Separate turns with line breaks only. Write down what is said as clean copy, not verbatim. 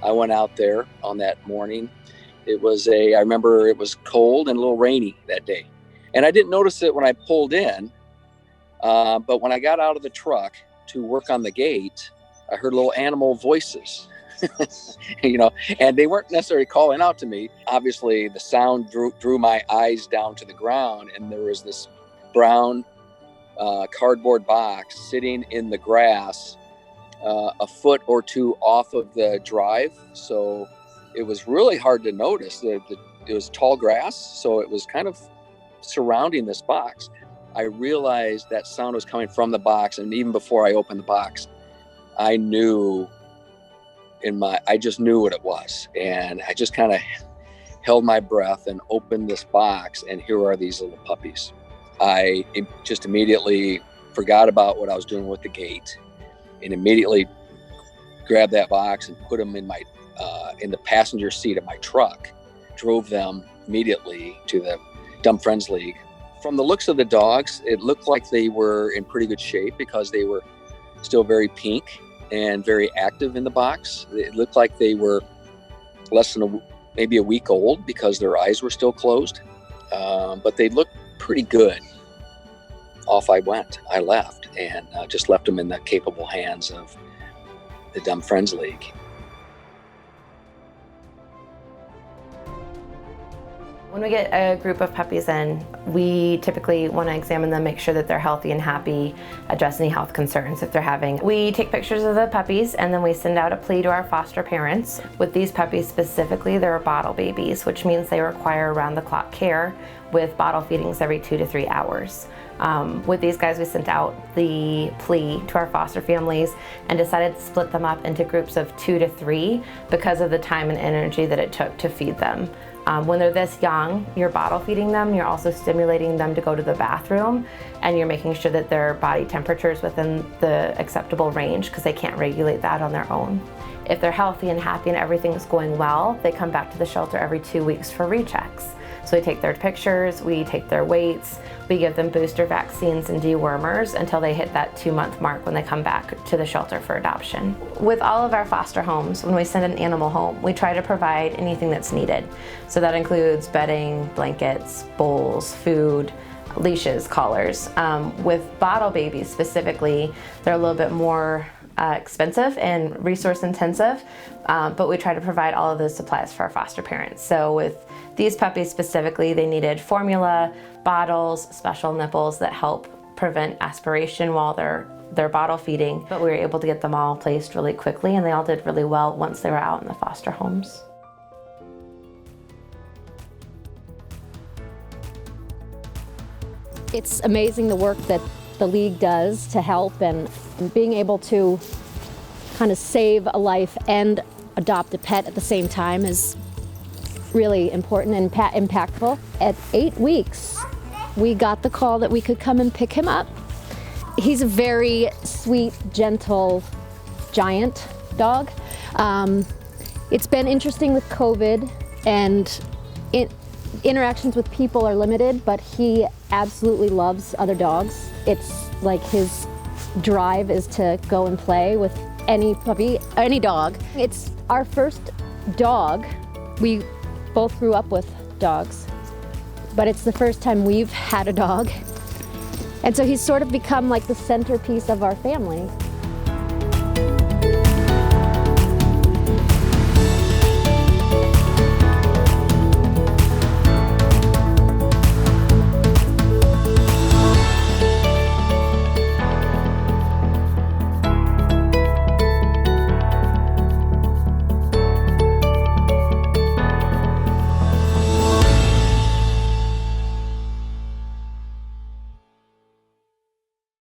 I went out there on that morning. I remember it was cold and a little rainy that day. And I didn't notice it when I pulled in, but when I got out of the truck to work on the gate, I heard little animal voices, and they weren't necessarily calling out to me. Obviously, the sound drew my eyes down to the ground, and there was this brown cardboard box sitting in the grass, a foot or two off of the drive. So it was really hard to notice. It was tall grass, so it was kind of surrounding this box. I realized that sound was coming from the box, and even before I opened the box, I just knew what it was. And I just kind of held my breath and opened this box, and here are these little puppies. I just immediately forgot about what I was doing with the gate and immediately grabbed that box and put them in the passenger seat of my truck, drove them immediately to the Dumb Friends League. From the looks of the dogs, it looked like they were in pretty good shape because they were still very pink and very active in the box. It looked like they were less than maybe a week old because their eyes were still closed, but they looked pretty good. Off I went. I left and just left them in the capable hands of the Dumb Friends League.
When we get a group of puppies in, we typically want to examine them, make sure that they're healthy and happy, address any health concerns that they're having. We take pictures of the puppies and then we send out a plea to our foster parents. With these puppies specifically, they're bottle babies, which means they require around-the-clock care with bottle feedings every 2 to 3 hours. With these guys, we sent out the plea to our foster families and decided to split them up into groups of 2 to 3 because of the time and energy that it took to feed them. When they're this young, you're bottle feeding them, you're also stimulating them to go to the bathroom, and you're making sure that their body temperature is within the acceptable range because they can't regulate that on their own. If they're healthy and happy and everything's going well, they come back to the shelter every 2 weeks for rechecks. So we take their pictures, we take their weights, we give them booster vaccines and dewormers until they hit that 2-month mark when they come back to the shelter for adoption. With all of our foster homes, when we send an animal home, we try to provide anything that's needed. So that includes bedding, blankets, bowls, food, leashes, collars. With bottle babies specifically, they're a little bit more expensive and resource intensive, but we try to provide all of those supplies for our foster parents. So with these puppies specifically, they needed formula, bottles, special nipples that help prevent aspiration while they're bottle feeding, but we were able to get them all placed really quickly, and they all did really well once they were out in the foster homes.
It's amazing the work that the League does to help, and being able to kind of save a life and adopt a pet at the same time is really important and impactful. At 8 weeks, we got the call that we could come and pick him up. He's a very sweet, gentle, giant dog. It's been interesting with COVID, and interactions with people are limited, but he absolutely loves other dogs. It's like his drive is to go and play with any puppy, any dog. It's our first dog. We both grew up with dogs, but it's the first time we've had a dog. And so he's sort of become like the centerpiece of our family.